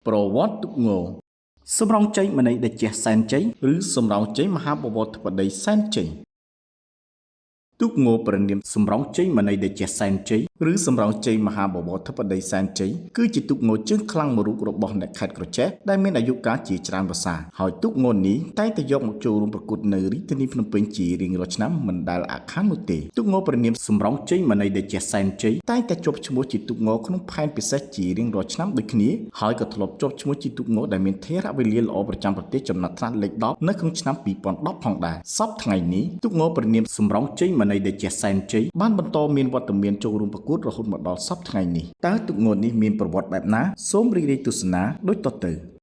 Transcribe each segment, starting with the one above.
ប្រវត្តិទុកងសម្រងជ័យមនីតេជះសែនជ័យឬសម្រងជ័យមហាបវរធិបតីសែនជ័យទុកងប្រនាមសម្រងជ័យមនីតេជះសែនជ័យឬសម្រងជ័យមហាបវរធិបតីសែនជ័យគឺជាទុកងជើងខ្លាំងមួយរូបរបស់អ្នកខេត្តក្រចេះដែលមានអាយុកាលជាច្រើនវស្សាហើយទុកងនេះតែងតែយកមកចូលរួមប្រកួតនៅរាជធានីភ្នំពេញជារៀងរាល់ឆ្នាំមិនដែលអាខាននោះទេទុកងប្រនាមសម្រងជ័យមនីតេជះសែនជ័យតែងតែជាប់ឈ្មោះជាទុកងក្នុងផែនពិសេសជារៀងរាល់ឆ្នាំដូចគ្នាហើយក៏ធ្លាប់ជាប់ឈ្មោះជាទុកងដែលមានថេរវេលាល្អប្រចាំប្រទេសចំណាត់ថ្នាក់លេខ10នៅក្នុងឆ្នាំ2010ផងដែរសប្តាហ៍ថ្ងៃនេះទុកងប្រនាមសម្រងជ័យមនីតេជះសែនជ័យបានបន្តមានវត្តមានចូលរួមប្រកួតរហូតមកដល់សប្តាហ៍ថ្ងៃនេះតើទុកងនេះមានប្រវត្តិបែបណាសូមរីករាយទស្សនាដូចតទៅ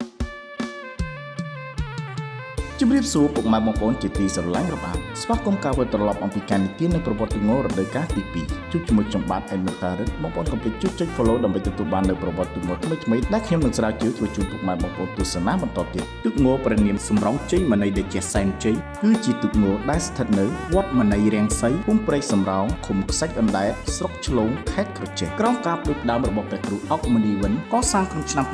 ជំរាបសួរពុកម៉ែបងប្អូនជាទីស្រឡាញ់របស់ស្វាគមន៍ការវិលត្រឡប់អំពីការនិទាននិងប្រវត្តិទុកងរដូវកាលទី2ជួបជាមួយខ្ញុំបាទអេនមតារិតបងប្អូនកុំភ្លេចចុច follow ដើម្បីទទួលបាននូវប្រវត្តិទុកងថ្មីៗដែលខ្ញុំនឹងស្រាវជ្រាវធ្វើជូនពុកម៉ែបងប្អូនទស្សនាបន្តទៀតទុកងប្រនាមសម្រងជ័យមនីតេជះសែនជ័យគឺជាទុកងដែលស្ថិតនៅវត្តមនីរាំងសីភូមិព្រែកសំរោងឃុំខ្សាច់អណ្ដែតស្រុកឆ្លងខេត្តក្រចេះក្រោមការផ្ដួចផ្ដើមរបស់ព្រះគ្រូអុកមនីវិនកសាងក្នុងឆ្នាំ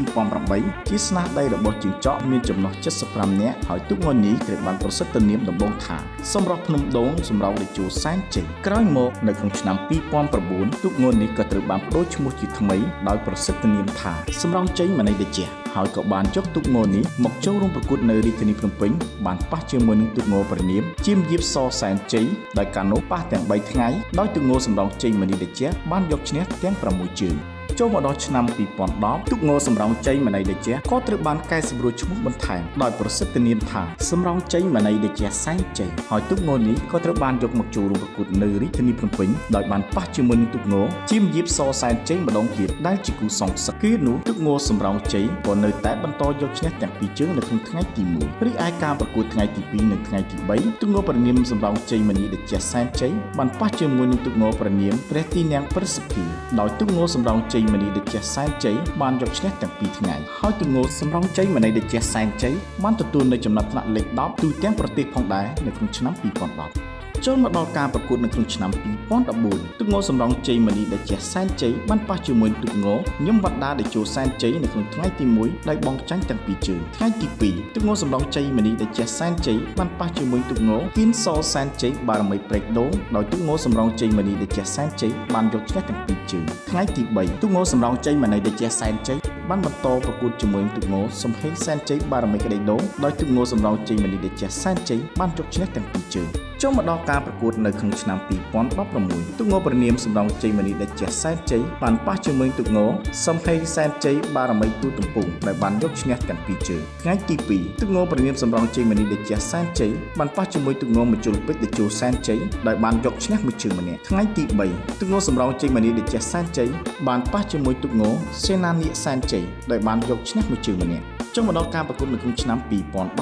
2008ជាស្នាដៃរបស់ជាងចកមានចំណុះ75នាក់ហើយទុកងនេះត្រូវបានប្រសិទ្ធនាមដំបងថាសម្រាប់ភ្នំដូងសម្រាប់តេជោសែនជ័យក្រោយមកនៅក្នុងឆ្នាំ2009ទុកងនេះក៏ត្រូវបានប្ដូរឈ្មោះជាថ្មីដោយប្រសិទ្ធនាមថាសម្រងជ័យមនីតេជះហើយក៏បានយកទុកងនេះមកចូលរួមប្រកួតនៅរាជធានីភ្នំពេញបានប៉ះជាមួយនឹងទុកងប្រនាមជាមយាបសសែនជ័យដោយការនោះប៉ះទាំង3ថ្ងៃដោយទុកងសម្រងជ័យមនីតេជះបានយកឈ្នះទាំង6ជើងចូលមកដល់ឆ្នាំ2010ទុកងសម្រងជ័យមនីតេជះក៏ត្រូវបានកែសម្រួលឈ្មោះបន្ថែមដោយប្រសិទ្ធនាមថាសម្រងជ័យមនីតេជះសែនជ័យហើយទុកងនេះក៏ត្រូវបានយកមកចូលរួមប្រកួតនៅរាជធានីភ្នំពេញដោយបានប៉ះជាមួយនឹងទុកងជាមយាបសសែនជ័យម្ដងទៀតដែលជាគូសងសឹកគឺនោះទុកងសម្រងជ័យក៏នៅតែបន្តយកឈ្នះទាំងពីរជើងនៅក្នុងថ្ងៃទី1រីឯការប្រកួតថ្ងៃទី2និងថ្ងៃទី3ទុកងប្រនាមសម្រងជ័យមនីតេជះសែនជ័យបានប៉ះជាមួយនឹងទុកងប្រនាមព្រះទីនាំងព្រឹទ្ធសភាដោយទុកងសម្រងជ័យមនីតេជះសែនជ័យបានយកឈ្នះទាំងពីរថ្ងៃហើយទុកងសម្រងជ័យមនីតេជះសែនជ័យបានទទួលនៅចំណាត់ថ្នាក់លេខ10ទូទាំងប្រទេសផងដែរនៅក្នុងឆ្នាំ2010ចូលមកដល់ការប្រកួតនៅក្នុងឆ្នាំ2014ទុកងសម្រងជ័យមនីតេជះសែនជ័យបានប៉ះជាមួយទុកងញឹមវណ្ដាតេជោសែនជ័យនៅក្នុងថ្ងៃទី1ដោយបងចាញ់ទាំងពីរជើងថ្ងៃទី2ទុកងសម្រងជ័យមនីតេជះសែនជ័យបានប៉ះជាមួយទុកងហ៊ានសសែនជ័យបារមីព្រែកដូងដោយទុកងសម្រងជ័យមនីតេជះសែនជ័យបានយកឈ្នះទាំងពីរជើងថ្ងៃទី3ទុកងសម្រងជ័យមនីតេជះសែនជ័យបានបន្តប្រកួតជាមួយនឹងទុកងសំហេងសែនជ័យបារមីក្តីដូងដោយទុកងសម្រងជ័យមនីតេជះសែនជ័យបានយកឈ្នះទាំងពីរជើងចូលមកដល់ការប្រកួតនៅក្នុងឆ្នាំ2016ទុកងប្រនាមសម្រងជ័យមនីតេជះសែនជ័យបានប៉ះជាមួយទុកងសំហេងសែនជ័យបារមីទូទំពុងដែលបានយកឈ្នះទាំងពីរជើងថ្ងៃទី2ទុកងប្រនាមសម្រងជ័យមនីតេជះសែនជ័យបានប៉ះជាមួយទុកងមជុលពេជ្រតេជោសែនជ័យដោយបានយកឈ្នះមួយជើងម្នាក់ថ្ងៃទី3ទុកងសម្រងជ័យមនីតេជះសែនជ័យបានប៉ះជាមួយទុកងសេនានីសែនជ័យដោយបានយកឈ្នះមួយជើងម្នាក់ចូលមកដល់ការប្រកួតនៅក្នុងឆ្នាំ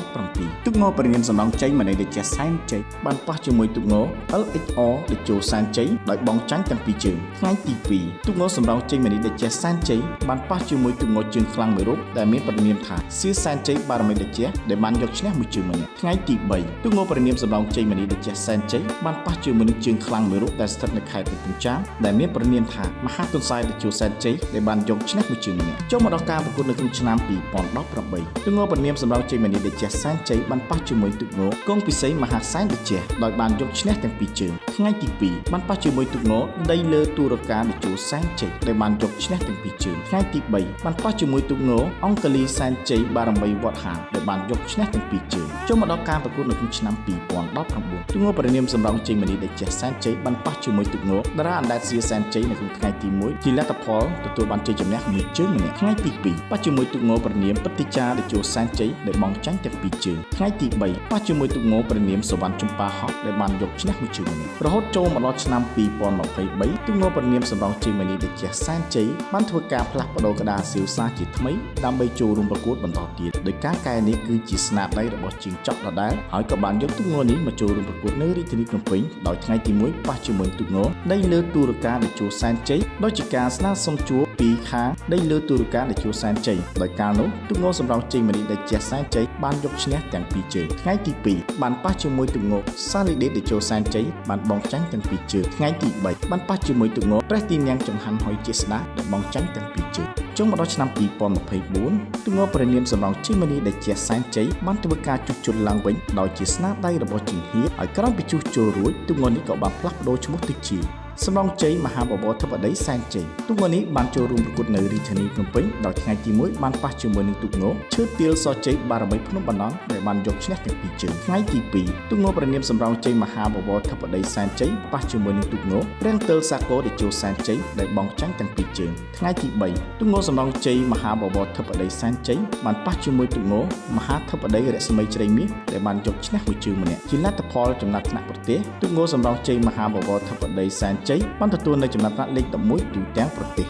2017ទុកងប្រនាមសម្រងជ័យមនីតេជះសែនជ័យបានប៉ះជាមួយទុកង LHR តេជោសែនជ័យដោយបងចាញ់ទាំងពីរជើងថ្ងៃទី2ទុកងសម្រងជ័យមនីតេជះសែនជ័យបានប៉ះជាមួយទុកងជើងខ្លាំងមួយរូបដែលមានប្រនាមថាសៀសែនជ័យបារមីតេជះដែលបានយកឈ្នះមួយជើងម្នាក់ថ្ងៃទី3ទុកងប្រនាមសម្រងជ័យមនីតេជះសែនជ័យបានប៉ះជាមួយនឹងជើងខ្លាំងមួយរូបដែលស្ថិតនៅខេត្តកំពង់ចាមដែលមានប្រនាមថាមហាទុនសាយតេជោសែនជ័យដែលបានយកឈ្នះមួយជើងម្នាក់ចូលមកដល់ការប្រកួតនៅក្នុងឆ្នាំ2018ទុកងប្រនាមសម្រងជ័យមនីតេជះសែនជ័យបានប៉ះជាមួយទុកងកងពិសីមហាសែនតេជះដោយបានយកឈ្នះទាំងពីរជើងថ្ងៃទី2បានប៉ះជាមួយទុកងដីលើទូរកាតេជោសែនជ័យដែលបានយកឈ្នះទាំងពីរជើងថ្ងៃទី3បានប៉ះជាមួយទុកងអង្គលីសែនជ័យបារមីវត្តហានដែលបានយកឈ្នះទាំងពីរជើងចូលមកដល់ការប្រកួតនៅក្នុងឆ្នាំ2019ទុកងប្រនាមសម្រងជ័យមនីតេជះសែនជ័យបានប៉ះជាមួយទុកងតារាអណ្ដែតសៀសែនជ័យនៅក្នុងថ្ងៃទី1ជាលទ្ធផលទទួលបានជ័យជំនះមួយជើងម្នាក់ថ្ងៃទី2ប៉ះជាមួយទុកងប្រនាមពតិចាតេជោសែនជ័យដែលបងចាញ់ទាំងពីរជើងថ្ងៃទី3ប៉ះជាមួយទុកងប្រនាមសវណ្ណចម្ប៉ាហោះដែលបានយកឈ្នះមួយជើងម្នាក់រហូតចូលមកដល់ឆ្នាំ2023ទុកងប្រនាមសម្រងជ័យមនីតេជះសែនជ័យបានធ្វើការផ្លាស់ប្ដូរក្តារសៀវសាជាថ្មីដើម្បីចូលរួមប្រកួតបន្តទៀតដោយការកែនេះគឺជាស្នាដៃរបស់ជាងចកដដែលហើយក៏បានយកទុកងនេះមកចូលរួមប្រកួតនៅរាជធានីភ្នំពេញដោយថ្ងៃទី1ប៉ះជាមួយទុកងដីលើទូរកាតេជោសែនជ័យដោយជាការស្នើសុំជួបពី 2ខាងដីលើទូរការដែលជួសែនជ័យដោយកាលនោះទូងសម្រងជ័យមនីដែលជាសែនជ័យបានយកឈ្នះទាំងពីរជើងថ្ងៃទី2បានប៉ះជាមួយទូងសាលីដេដែលជួសែនជ័យបានបងចាញ់ទាំងពីរជើងថ្ងៃទី3បានប៉ះជាមួយទូងព្រះទីនាងចង្ហាន់ហុយជាស្ដាដែលបងចាញ់ទាំងពីរជើងចុងមកដល់ឆ្នាំ2024ទូងព្រះនាមសម្រងជ័យមនីដែលជាសែនជ័យបានធ្វើការជួសជុលឡើងវិញដោយជាស្នាដៃរបស់ជំហានឲ្យក្រោយពីជួសជុលរួចទូងនេះក៏បានផ្លាស់ប្ដូរឈ្មោះទៅជាសំឡងជ័យមហាបវរធិបតីសែនជ័យទូងនេះបានចូលរួមប្រកួតនៅរាជធានីភ្នំពេញដោយថ្ងៃទី1បានប៉ះជាមួយនឹងទូងឈើទៀលសជ័យបារមីភ្នំបណ្ដន់ដែលបានយកឈ្នះទាំងពីរជើងថ្ងៃទី2ទូងព្រះនាមសម្រងជ័យមហាបវរធិបតីសែនជ័យប៉ះជាមួយនឹងទូងព្រះទិលសាគរដែលចូលសែនជ័យដែលបងចាញ់ទាំងពីរជើងថ្ងៃទី3ទូងសម្រងជ័យមហាបវរធិបតីសែនជ័យបានប៉ះជាមួយទូងមហាធិបតីរស្មីជ្រៃមាសដែលបានយកឈ្នះមួយជើងម្នាក់ជាលទ្ធផលចំណាត់ថ្នាក់ប្រទេសទូងសម្រងជ័យមហាបវរធិបតីសែនជ័យបានទទួលនៅចំណាត់ថ្នាក់លេខ11ទូទាំងប្រទេស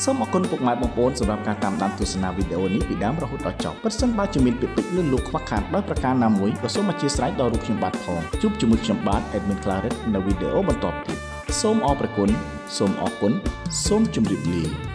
សូមអរគុណពុកម៉ែបងប្អូនសម្រាប់ការតាមដានទស្សនាវីដេអូនេះពីដើមរហូតដល់ចប់ប្រសិនបើជាមានពាក្យពេចន៍លឺលក់ខ្វះខាតដោយប្រការណាមួយក៏សូមអធិស្ឋានដល់រូបខ្ញុំបាទផងជួបជាមួយខ្ញុំបាទ Admin Claret នៅវីដេអូបន្តទៀតសូមអរព្រគុណសូមអរគុណសូមជម្រាបលា